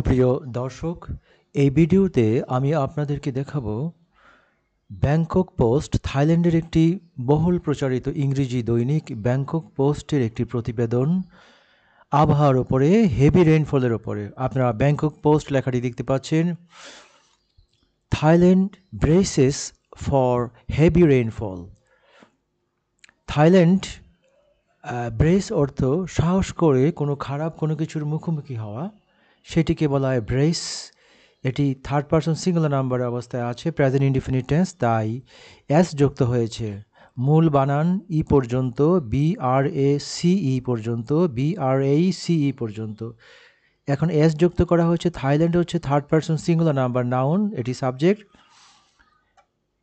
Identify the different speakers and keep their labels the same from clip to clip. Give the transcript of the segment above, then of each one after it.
Speaker 1: সুপ্রিয় দর্শক, এই ভিডিওতে আমি আপনাদেরকে দেখাবো ব্যাংকক পোস্ট থাইল্যান্ডের একটি বহুল প্রচারিত ইংরেজি দৈনিক ব্যাংকক পোস্টের একটি প্রতিবেদন আবহাওয়ার উপরে, হেভি রেইনফলের উপরে। আপনারা ব্যাংকক পোস্ট লেখাটি দেখতে পাচ্ছেন, Thailand braces for heavy rainfall. Thailand brace অর্থ সাহস করে কোনো খারাপ কোনো কিছুর মুখোমুখি হওয়া, সেটিকে বলা হয় ব্রেস। এটি থার্ড পারসন সিঙ্গুলার নাম্বার অবস্থায় আছে, প্রেজেন্ট ইনডিফিনিট টেন্স, তাই এস যুক্ত হয়েছে। মূল বানান ই পর্যন্ত, BRACE পর্যন্ত, BRACE পর্যন্ত। এখন এস যুক্ত করা হয়েছে। থাইল্যান্ড হচ্ছে third person singular number noun, এটি সাবজেক্ট।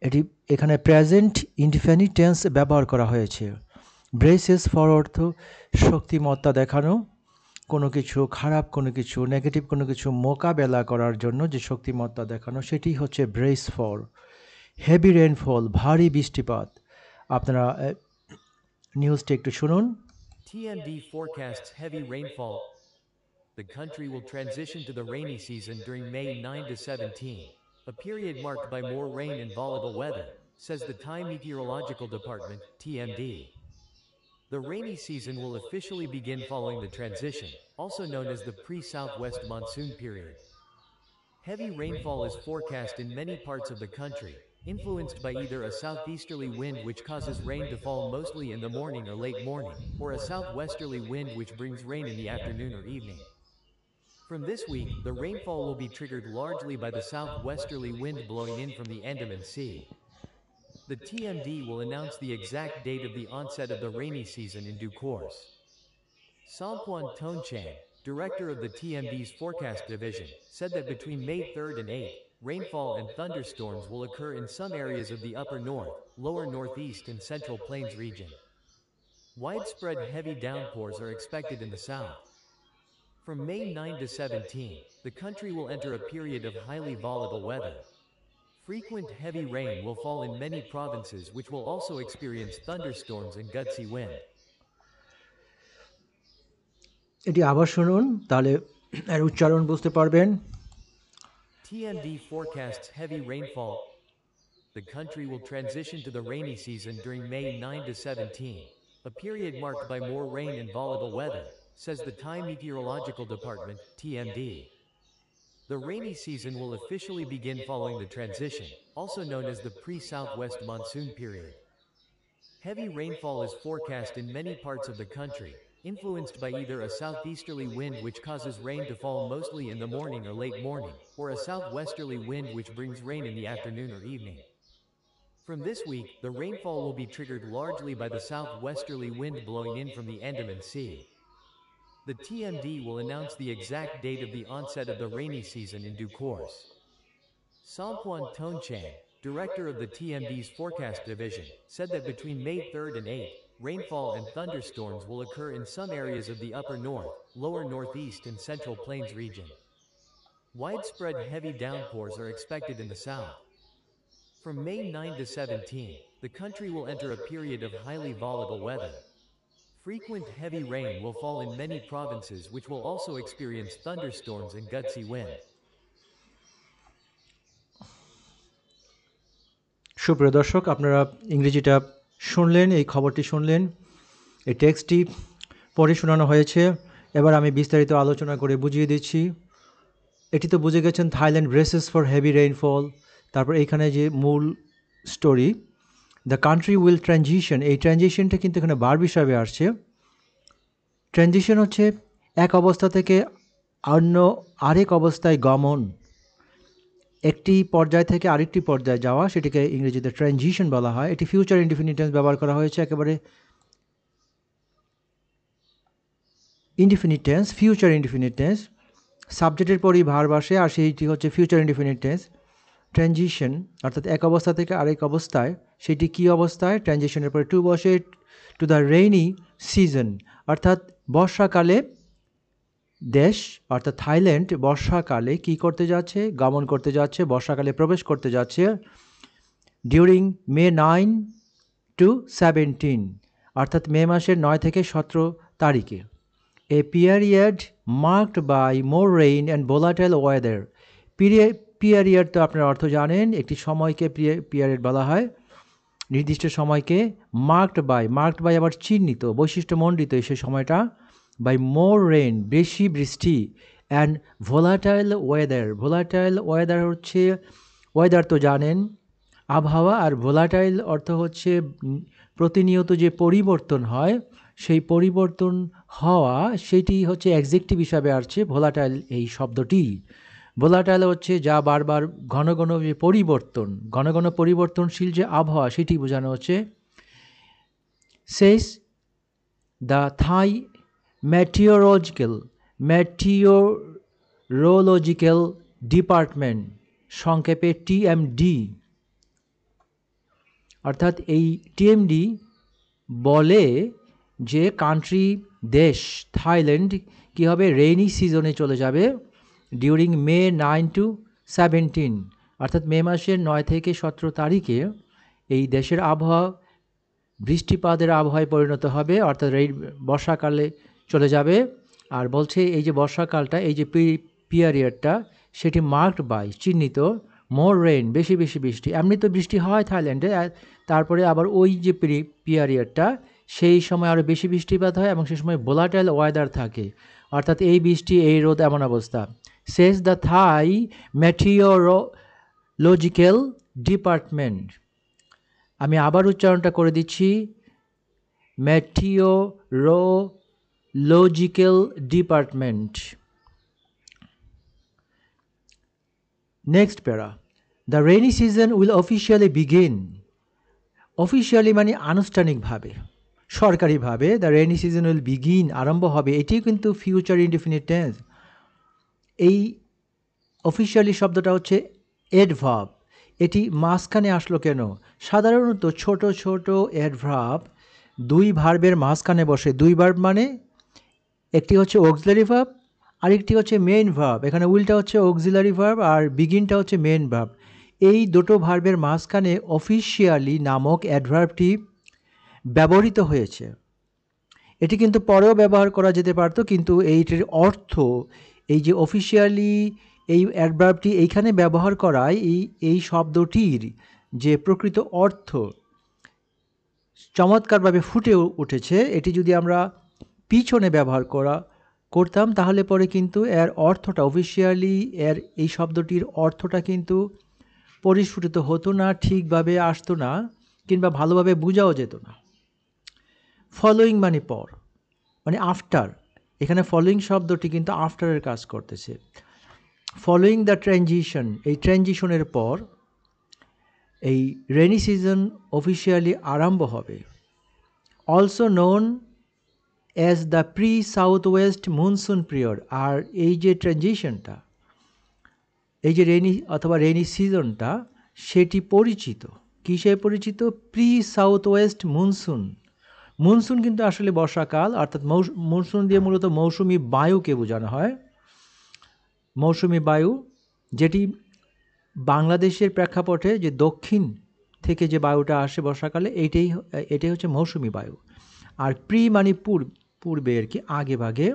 Speaker 1: এটি এখানে প্রেজেন্ট ইনডিফিনিট টেন্স ব্যবহার করা হয়েছে। ব্রেসেস ফর অর্থ শক্তিমত্তা দেখানো, কোনো কিছু খারাপ, কোনো কিছু নেগেটিভ, কোনো কিছু মোকাবেলা করার জন্য যে শক্তিমত্তা দেখানো, সেটি হচ্ছে ব্রেস ফর। হেভি রেইনফল, ভারী বৃষ্টিপাত। আপনারা নিউজটি একটু শুনুন।
Speaker 2: TMD forecasts heavy rainfall. The country will transition to the rainy season during May 9 to 17, a period marked by more rain and volatile weather, says the Thai Meteorological Department, TMD. The rainy season will officially begin following the transition, also known as the pre-southwest monsoon period. Heavy rainfall is forecast in many parts of the country, influenced by either a southeasterly wind which causes rain to fall mostly in the morning or late morning, or a southwesterly wind which brings rain in the afternoon or evening. From this week, the rainfall will be triggered largely by the southwesterly wind blowing in from the Andaman Sea. The TMD will announce the exact date of the onset of the rainy season in due course. Sompuan Tonchang, director of the TMD's forecast division, said that between May 3rd and 8th, rainfall and thunderstorms will occur in some areas of the upper north, lower northeast and central plains region. Widespread heavy downpours are expected in the south. From May 9 to 17, the country will enter a period of highly volatile weather. Frequent heavy rain will fall in many provinces which will also experience thunderstorms and gusty wind.
Speaker 1: এটি আবার শুনুন, তাহলে এর উচ্চারণ বুঝতে পারবেন।
Speaker 2: TMD forecasts heavy rainfall. The country will transition to the rainy season during May 9 to 17, a period marked by more rain and volatile weather, says the Thai Meteorological Department, TMD. The rainy season will officially begin following the transition, also known as the pre-southwest monsoon period. Heavy rainfall is forecast in many parts of the country, influenced by either a southeasterly wind which causes rain to fall mostly in the morning or late morning, or a southwesterly wind which brings rain in the afternoon or evening. From this week, the rainfall will be triggered largely by the southwesterly wind blowing in from the Andaman Sea. The TMD will announce the exact date of the onset of the rainy season in due course. Sompuan Tonchang, director of the TMD's forecast division, said that between May 3rd and 8th, rainfall and thunderstorms will occur in some areas of the upper north, lower northeast and central plains region. Widespread heavy downpours are expected in the south. From May 9 to 17, the country will enter a period of highly volatile weather. Frequent heavy rain will fall in many provinces which will also experience thunderstorms and gusty wind.
Speaker 1: সুপ্রিয় দর্শক, আপনারা ইংরেজিটা শুনলেন, এই খবরটি শুনলেন, এই টেক্সটটি পড়ে শোনানো হয়েছে। এবার আমি বিস্তারিত আলোচনা করে বুঝিয়ে দিচ্ছি। এটি তো বুঝে গেছেন, Thailand braces for heavy rainfall. তারপর এইখানে যে মূল story, the country will transition, এই ট্রানজিশনটা কিন্তু এখানে ভার্ব হিসাবে আসছে। ট্রানজিশন হচ্ছে এক অবস্থা থেকে অন্য আরেক অবস্থায় গমন, একটি পর্যায় থেকে আরেকটি পর্যায়ে যাওয়া, সেটিকে ইংরেজিতে ট্রানজিশন বলা হয়। এটি ফিউচার ইনডিফিনিট টেন্স ব্যবহার করা হয়েছে, একেবারে indefinite tense, future indefinite tense. সাবজেক্টের পরই ভার্ব আসে, আর সেইটি হচ্ছে ফিউচার ইনডিফিনিট টেন্স। ট্রানজিশন অর্থাৎ এক অবস্থা থেকে আরেক অবস্থায়, সেটি কী অবস্থায়? ট্রানজিশনের পরে টু বসে, টু দ্য রেইনি সিজন, অর্থাৎ বর্ষাকালে। দেশ অর্থাৎ থাইল্যান্ড বর্ষাকালে কি করতে যাচ্ছে? গমন করতে যাচ্ছে, বর্ষাকালে প্রবেশ করতে যাচ্ছে। ডিউরিং মে 9 to 17, অর্থাৎ মে মাসের 9 থেকে 17 তারিখে। a period marked by more rain and volatile weather. Period তো আপনার অর্থ জানেন, একটি সময়কে পিরিয়ড বলা হয়, নির্দিষ্ট সময়কে। মার্কড বাই আবার চিহ্নিত, বৈশিষ্ট্যমণ্ডিত সে সময়টা। বাই মোর রেইন, বেশি বৃষ্টি। অ্যান্ড ভোলাটাইল ওয়েদার হচ্ছে, ওয়েদার তো জানেন আবহাওয়া, আর ভোলাটাইল অর্থ হচ্ছে প্রতিনিয়ত যে পরিবর্তন হয়, সেই পরিবর্তন হওয়া, সেটি হচ্ছে অ্যাডজেক্টিভ হিসাবে আসছে ভোলাটাইল এই শব্দটি। ভোলাটাইল হচ্ছে যা বারবার ঘন ঘন যে পরিবর্তন, ঘন ঘন পরিবর্তনশীল যে আবহাওয়া, সেটি বোঝানো হচ্ছে। সেস দ্য থাই মেটিওরোলজিক্যাল ডিপার্টমেন্ট, সংক্ষেপে টিএমডি। অর্থাৎ এই টিএমডি বলে যে কান্ট্রি, দেশ থাইল্যান্ড কী হবে, রেইনি সিজনে চলে যাবে ডিউরিং মে 9 to 17, অর্থাৎ মে মাসের 9 থেকে 17 তারিখে এই দেশের আবহাওয়া বৃষ্টিপাতের আবহাওয়ায় পরিণত হবে, অর্থাৎ বর্ষাকালে চলে যাবে। আর বলছে এই যে বর্ষাকালটা, এই যে পিরিয়ডটা, সেটি মার্কড বাই, চিহ্নিত, মোর রেইন, বেশি বেশি বৃষ্টি। এমনি তো বৃষ্টি হয় থাইল্যান্ডে, তারপরে আবার ওই যে পিরিয়ডটা, সেই সময় আরও বেশি বৃষ্টিপাত হয় এবং সে সময় ভোলাটাইল ওয়েদার থাকে, অর্থাৎ এই বৃষ্টি এই রোদ এমন অবস্থা। Says the Thai meteorological department. আমি আবার উচ্চারণটা করে দিচ্ছি, মেটিওরোলজিক্যাল ডিপার্টমেন্ট। নেক্সট প্যারা, the rainy season will officially begin. Officially মানে আনুষ্ঠানিকভাবে, সরকারিভাবে the rainy season will begin, আরম্ভ হবে, এটি কিন্তু ফিউচার ইনডিফিনিট টেন্স। এই অফিসিয়ালি শব্দটা হচ্ছে অ্যাডভার্ব। এটি মাঝখানে আসলো কেন? সাধারণত ছোট ছোট অ্যাডভার্ব দুই ভার্বের মাঝখানে বসে। দুই ভার্ব মানে একটি হচ্ছে অক্সিলারি ভার্ব, আরেকটি হচ্ছে মেইন ভার্ব। এখানে উইলটা হচ্ছে অক্সিলারি ভার্ব আর বিগিনটা হচ্ছে মেইন ভার্ব। এই দুটো ভার্বের মাঝখানে অফিসিয়ালি নামক অ্যাডভার্বটি ব্যবহৃত হয়েছে। এটি কিন্তু পরেও ব্যবহার করা যেতে পারতো, কিন্তু এইটির অর্থ, এই যে অফিসিয়ালি এই অ্যাডভার্বটি এইখানে ব্যবহার করায় এই শব্দটির যে প্রকৃত অর্থ চমৎকারভাবে ফুটে উঠেছে। এটি যদি আমরা পিছনে ব্যবহার করতাম তাহলে পরে কিন্তু এর অর্থটা, অফিসিয়ালি এর এই শব্দটির অর্থটা কিন্তু পরিস্ফুটিত হতো না, ঠিকভাবে আসতো না, কিংবা ভালোভাবে বোঝাও যেত না। ফলোয়িং মানে পর, মানে আফটার। এখানে ফলোয়িং শব্দটি কিন্তু আফটারের কাজ করতেছে। ফলোয়িং দ্য ট্রানজিশন, এই ট্রানজিশনের পর এই রেনি সিজন অফিসিয়ালি আরম্ভ হবে। Also known as the pre south west monsoon period. আর এই যে ট্রানজিশনটা, এই যে রেনি অথবা রেনি সিজনটা, সেটি পরিচিত, কিসে পরিচিত? Pre south west monsoon. Monsoon কিন্তু আসলে বর্ষাকাল, অর্থাৎ মনসুন দিয়ে মূলত মৌসুমি বায়ুকে বোঝানো হয়। মৌসুমি বায়ু, যেটি বাংলাদেশের প্রেক্ষাপটে যে দক্ষিণ থেকে যে বায়ুটা আসে বর্ষাকালে, এটাই হচ্ছে মৌসুমি বায়ু। আর প্রি মানে পূর্বে আর কি, আগে ভাগে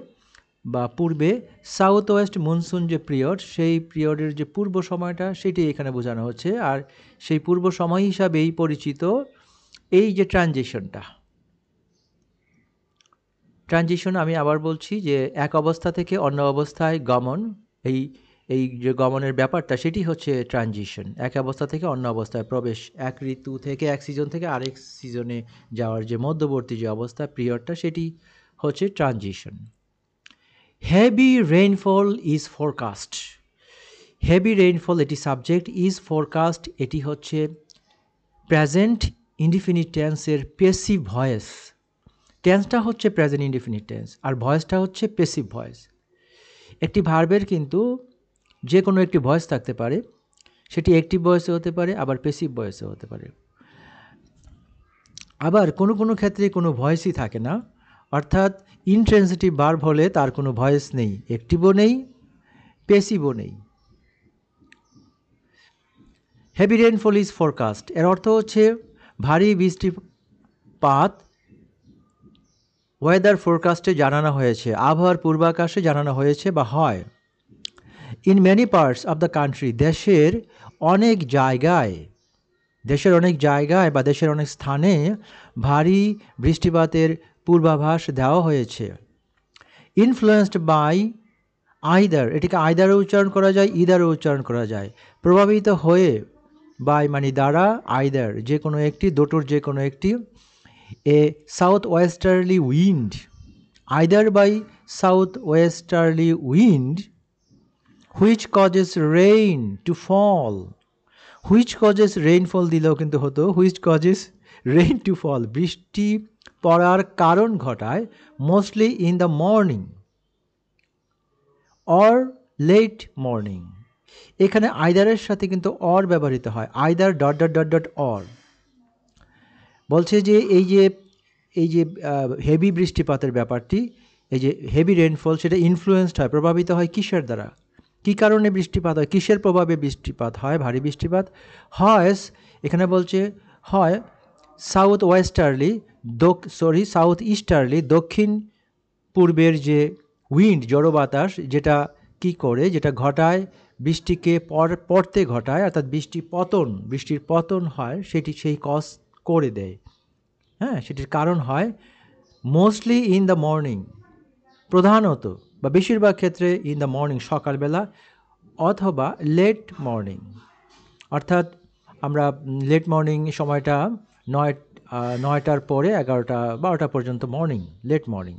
Speaker 1: বা পূর্বে। সাউথ ওয়েস্ট মনসুন যে পিরিয়ড, সেই পিরিয়ডের যে পূর্ব সময়টা, সেটি এখানে বোঝানো হচ্ছে। আর সেই পূর্ব সময় হিসাবেই পরিচিত এই যে ট্রানজিশন। আমি আবার বলছি যে এক অবস্থা থেকে অন্য অবস্থায় গমন, এই যে গমনের ব্যাপারটা, সেটি হচ্ছে ট্রানজিশন। এক অবস্থা থেকে অন্য অবস্থায় প্রবেশ, এক ঋতু থেকে, এক সিজন থেকে আরেক সিজনে যাওয়ার যে মধ্যবর্তী যে অবস্থা, পিরিয়ডটা, সেটি হচ্ছে transition. Heavy rainfall is forecast. Heavy rainfall এটি সাবজেক্ট, ইজ ফোরকাস্ট এটি হচ্ছে প্রেজেন্ট ইনডিফিনিট টেন্সের পেসিভ ভয়েস। টেন্সটা হচ্ছে প্রেজেন্ট ইনডিফিনিট টেন্স আর ভয়েসটা হচ্ছে পেসিভ ভয়েস। একটি ভার্বের কিন্তু যে কোনো একটি ভয়েস থাকতে পারে, সেটি অ্যাক্টিভ ভয়েসে হতে পারে, আবার পেসিভ ভয়েসে হতে পারে। আবার কোনো কোনো ক্ষেত্রে কোনো ভয়েসই থাকে না, অর্থাৎ ইনট্রান্সিটিভ ভার্ব হলে তার কোনো ভয়েস নেই, অ্যাক্টিভও নেই, পেসিভও নেই। হেভি রেইনফল ইজ ফোরকাস্ট এর অর্থ হচ্ছে ভারী বৃষ্টিপাত ওয়েদার ফোরকাস্টে জানানো হয়েছে, আবহাওয়ার পূর্বাভাসে জানানো হয়েছে বা হয়। In many parts of the country, দেশের অনেক জায়গায় বা দেশের অনেক স্থানে ভারী বৃষ্টিপাতের পূর্বাভাস দেওয়া হয়েছে। ইনফ্লুয়েন্সড বাই আইদার, এটিকে আইদারও উচ্চারণ করা যায়, ইদারও উচ্চারণ করা যায়। প্রভাবিত হয়ে, বাই মানে দ্বারা, আইদার যে কোনো একটি, দুটোর যে কোনো একটি। A south westerly wind, either by south westerly wind which causes rain to fall. Which causes rainfall দিলেও কিন্তু হতো which causes rain to fall, বৃষ্টি পড়ার কারণ ঘটায়। Mostly in the morning or late morning, এখানে আইদারের সাথে কিন্তু অর ব্যবহৃত হয়, either dot dot dot dot or. বলছে যে এই যে হেভি বৃষ্টিপাতের ব্যাপারটি, এই যে হেভি রেইনফল, সেটা ইনফ্লুয়েন্সড হয়, প্রভাবিত হয় কিসের দ্বারা, কী কারণে বৃষ্টিপাত হয়, কিসের প্রভাবে বৃষ্টিপাত হয়, ভারী বৃষ্টিপাত হয়। এখানে বলছে হয় সাউথ ওয়েস্টার্লি, সাউথ ইস্টার্লি, দক্ষিণ পূর্বের যে উইন্ড, জড়ো বাতাস, যেটা কি করে, যেটা ঘটায় বৃষ্টিকে পড়তে ঘটায়, অর্থাৎ বৃষ্টির পতন হয়, সেটি সেই কজ করে দেয়। হ্যাঁ, সেটির কারণ হয় মোস্টলি ইন দ্য মর্নিং, প্রধানত বা বেশিরভাগ ক্ষেত্রে ইন দ্য মর্নিং, সকালবেলা, অথবা লেট মর্নিং, অর্থাৎ আমরা লেট মর্নিং সময়টা 9টার পরে 11টা 12টা পর্যন্ত মর্নিং, লেট মর্নিং।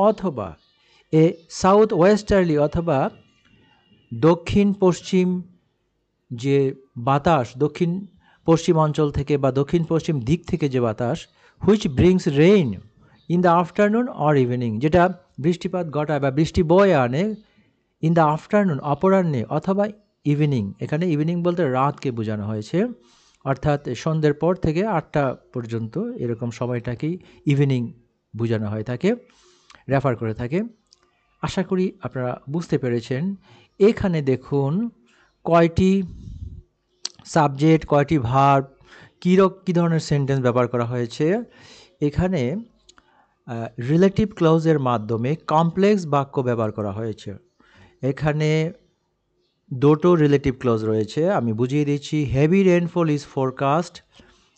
Speaker 1: অথবা এ সাউথ ওয়েস্টার্লি, অথবা দক্ষিণ পশ্চিম যে বাতাস, দক্ষিণ পশ্চিম অঞ্চল থেকে বা দক্ষিণ পশ্চিম দিক থেকে যে বাতাস, which brings rain in the afternoon or evening, যেটা বৃষ্টিপাত ঘটায় বা বৃষ্টি বয়ে আনে ইন দ্য আফটারনুন, অপরাহ্নে, অথবা ইভিনিং। এখানে ইভিনিং বলতে রাতকে বোঝানো হয়েছে, অর্থাৎ সন্ধ্যের পর থেকে 8টা পর্যন্ত এরকম সময়টাকেই ইভিনিং বোঝানো হয়ে থাকে, রেফার করে থাকে। আশা করি আপনারা বুঝতে পেরেছেন। এখানে দেখুন কয়টি সাবজেক্ট, কয়টি ভার্ব, কী ধরনের সেন্টেন্স ব্যবহার করা হয়েছে। এখানে রিলেটিভ ক্লজের মাধ্যমে কমপ্লেক্স বাক্য ব্যবহার করা হয়েছে। এখানে দুটো রিলেটিভ ক্লজ রয়েছে, আমি বুঝিয়ে দিচ্ছি। হেভি রেইনফল ইজ ফোরকাস্ট,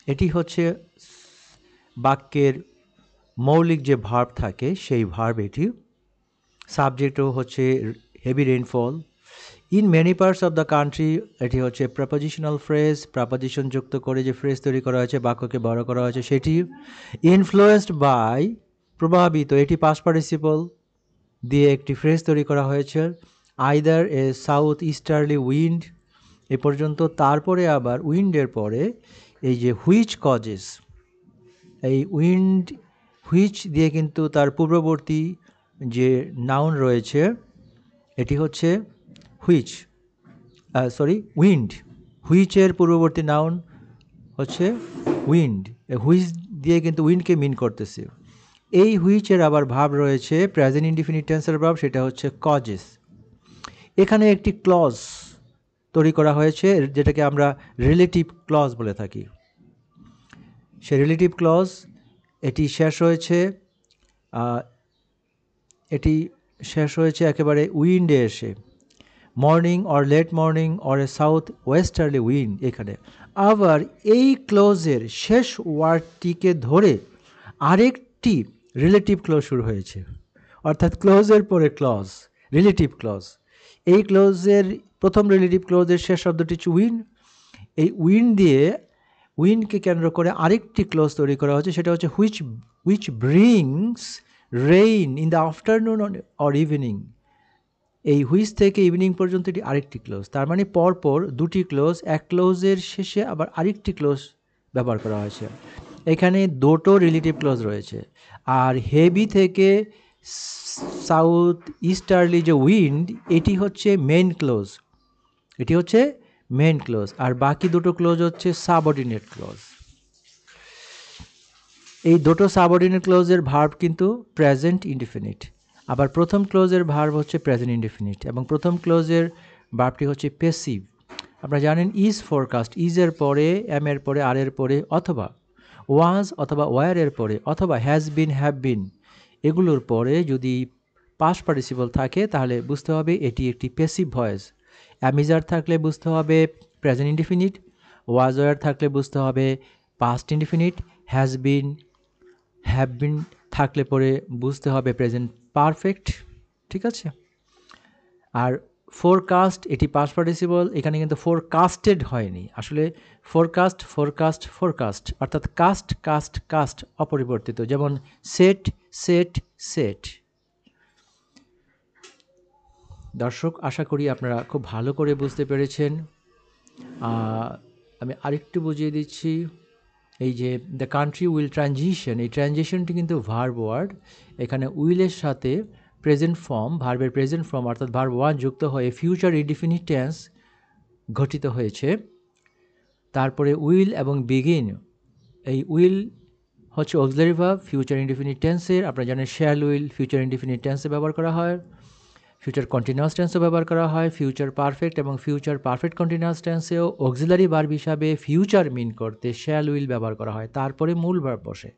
Speaker 1: এটি হচ্ছে বাক্যের মৌলিক যে ভার্ব থাকে সেই ভার্ব এটি। সাবজেক্টও হচ্ছে heavy rainfall. In many parts of the country, এটি হচ্ছে প্রেপোজিশনাল ফ্রেজ, প্রেপোজিশন যুক্ত করে যে ফ্রেজ তৈরি করা হয়েছে, বাক্যকে বড় করা হয়েছে সেটি। ইনফ্লুয়েন্সড বাই, প্রভাবিত, এটি পাস্ট পার্টিসিপল দিয়ে একটি ফ্রেজ তৈরি করা হয়েছে। আইদার এ সাউথ ইস্টার্লি উইন্ড এ পর্যন্ত। তারপরে আবার উইন্ডের পরে এই যে হুইচ কজেস, এই হুইচ দিয়ে কিন্তু তার পূর্ববর্তী যে নাউন রয়েছে এটি হচ্ছে উইন্ড। হুইচের পূর্ববর্তী নাউন হচ্ছে উইন্ড, হুইচ দিয়ে কিন্তু উইন্ডকে মিন করতেছে। এই হুইচের আবার ভাব রয়েছে প্রেজেন্ট ইনডিফিনিট টেন্সের ভাব, সেটা হচ্ছে কজেস। এখানে একটি ক্লজ তৈরি করা হয়েছে যেটাকে আমরা রিলেটিভ ক্লজ বলে থাকি। সে রিলেটিভ ক্লজ এটি শেষ হয়েছে একেবারে উইন্ডে এসে, morning or late morning or a south westerly wind. এখানে আবার এই ক্লজের শেষ ওয়ার্ডটিকে ধরে আরেকটি রিলেটিভ ক্লজ শুরু হয়েছে, অর্থাৎ ক্লজের পরে ক্লজ, রিলেটিভ ক্লজ। এই ক্লজের প্রথম রিলেটিভ ক্লজের শেষ শব্দটি হচ্ছে উইন্ড। এই উইন্ডকে কেন্দ্র করে আরেকটি ক্লজ তৈরি করা হচ্ছে, সেটা হচ্ছে which brings rain in the afternoon or evening. এই হুইচ থেকে ইভিনিং পর্যন্ত এটি আরেকটি ক্লোজ, তার মানে পরপর দুটি ক্লোজ, এক ক্লোজের শেষে আবার আরেকটি ক্লোজ ব্যবহার করা হয়েছে। এখানে দুটো রিলেটিভ ক্লোজ রয়েছে। আর হেভি থেকে সাউথ ইস্টার্লি যে উইন্ড, এটি হচ্ছে মেইন ক্লোজ, আর বাকি দুটো ক্লোজ হচ্ছে সাবঅর্ডিনেট ক্লোজ। এই দুটো সাবঅর্ডিনেট ক্লোজের ভার্ব কিন্তু প্রেজেন্ট ইনডিফিনিট, আবার প্রথম ক্লোজের ভার্ব হচ্ছে প্রেজেন্ট ইনডিফিনিট, এবং প্রথম ক্লোজের ভার্বটি হচ্ছে পেসিভ। আপনারা জানেন ইজ ফোরকাস্ট, ইজের পরে, এম এর পরে, আর এর পরে, অথবা ওয়াজ অথবা ওয়ারের পরে অথবা হ্যাজ বিন, হ্যাভ বিন এগুলোর পরে যদি পাস্ট পার্টিসিপল থাকে তাহলে বুঝতে হবে এটি একটি প্যাসিভ ভয়েস। অ্যামিজার থাকলে বুঝতে হবে প্রেজেন্ট ইনডিফিনিট, ওয়াজ ওয়ার থাকলে বুঝতে হবে past indefinite, has been, have been থাকলে পরে বুঝতে হবে প্রেজেন্ট পারফেক্ট। ঠিক আছে? আর ফোরকাস্ট এটি পাস্ট পার্টিসিপল, এখানে কিন্তু ফোরকাস্টেড হয়নি, আসলে ফোরকাস্ট ফোরকাস্ট ফোরকাস্ট অর্থাৎ কাস্ট কাস্ট কাস্ট অপরিবর্তিত, যেমন সেট সেট সেট। দর্শক, আশা করি আপনারা খুব ভালো করে বুঝতে পেরেছেন। আমি আরেকটু বুঝিয়ে দিচ্ছি, এই যে দ্য কান্ট্রি উইল ট্রানজিশন, এই ট্রানজিশনটি কিন্তু ভার্ব ওয়ার্ড, এখানে উইলের সাথে প্রেজেন্ট ফর্ম, ভার্বের প্রেজেন্ট ফর্ম অর্থাৎ ভার্ব ওয়ান যুক্ত হয়ে ফিউচার ইনডিফিনিট টেন্স ঘটিত হয়েছে। তারপরে উইল এবং বিগিন, এই উইল হচ্ছে অক্সিলারি ভার্ব ফিউচার ইনডিফিনিট টেন্সের, আপনারা জানেন শ্যাল উইল ফিউচার ইনডিফিনিট টেন্সে ব্যবহার করা হয়, ফিউচার কন্টিনিউয়াস টেন্সেও ব্যবহার করা হয়, ফিউচার পারফেক্ট এবং ফিউচার পারফেক্ট কন্টিনিউয়াস টেন্সেও অক্সিলারি ভার্ব হিসাবে ফিউচার মিন করতে শ্যাল উইল ব্যবহার করা হয়, তারপরে মূল ভার্ব বসে।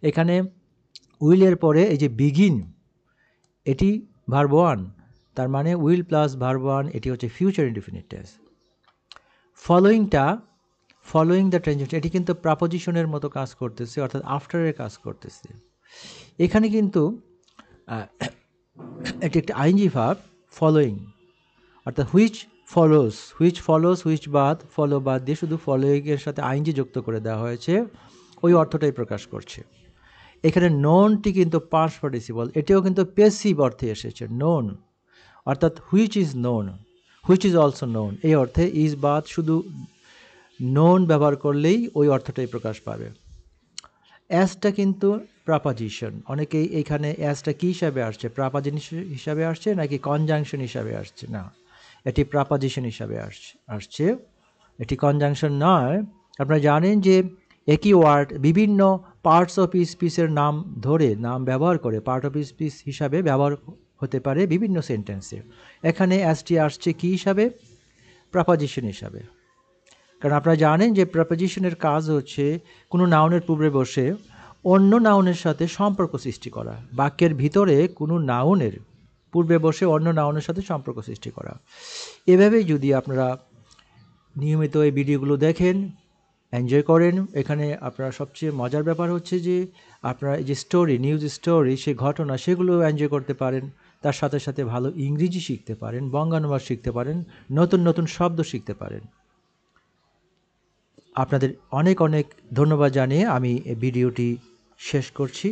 Speaker 1: এখানে উইলের পরে এই যে বিগিন, এটি ভার্ব ওয়ান, তার মানে উইল প্লাস ভার্ব ওয়ান, এটি হচ্ছে ফিউচার ইনডিফিনিট টেন্স। ফলোয়িংটা, ফলোয়িং দ্য ট্রানজিশন, এটি কিন্তু প্রাপোজিশনের মতো কাজ করতেছে, অর্থাৎ আফটারের কাজ করতেছে। এখানে কিন্তু এটি একটি আইএনজি ভার্ব ফলোয়িং, অর্থাৎ which follows, which follows, which বাদ, ফলো বাদ দিয়ে শুধু ফলোয়িংয়ের সাথে আইএনজি যুক্ত করে দেওয়া হয়েছে, ওই অর্থটাই প্রকাশ করছে। এখানে নোনটি কিন্তু পাস্ট পার্টিসিপল, এটিও কিন্তু প্যাসিভ অর্থে এসেছে, নোন, অর্থাৎ which is known, which is also known, এই অর্থে ইজ বাদ শুধু নোন ব্যবহার করলেই ওই অর্থটাই প্রকাশ পাবে। অ্যাসটা কিন্তু প্রাপাজিশন, অনেকেই এখানে অ্যাসটা কী হিসাবে আসছে, প্রাপাজিশন হিসাবে আসছে নাকি কনজাংশন হিসাবে আসছে, না, এটি প্রাপাজিশন হিসাবে আসছে, এটি কনজাংশন নয়। আপনারা জানেন যে একই ওয়ার্ড বিভিন্ন পার্টস অফ স্পিচের নাম ধরে, নাম ব্যবহার করে পার্ট অফ স্পিচ হিসাবে ব্যবহার হতে পারে বিভিন্ন সেন্টেন্সে। এখানে অ্যাসটি আসছে কী হিসাবে, প্রাপাজিশন হিসাবে। কারণ আপনারা জানেন যে প্রেপোজিশনের কাজ হচ্ছে কোনো নাউনের পূর্বে বসে অন্য নাউনের সাথে সম্পর্ক সৃষ্টি করা, বাক্যের ভিতরে কোনো নাউনের পূর্বে বসে অন্য নাউনের সাথে সম্পর্ক সৃষ্টি করা। এভাবেই যদি আপনারা নিয়মিত এই ভিডিওগুলো দেখেন, এনজয় করেন, এখানে আপনারা সবচেয়ে মজার ব্যাপার হচ্ছে যে আপনারা এই যে স্টোরি, নিউজ স্টোরি, সে ঘটনা, সেগুলো এনজয় করতে পারেন, তার সাথে সাথে ভালো ইংরেজি শিখতে পারেন, বঙ্গানুবাদ শিখতে পারেন, নতুন নতুন শব্দ শিখতে পারেন। আপনাদের অনেক অনেক ধন্যবাদ জানিয়ে আমি এই ভিডিওটি শেষ করছি।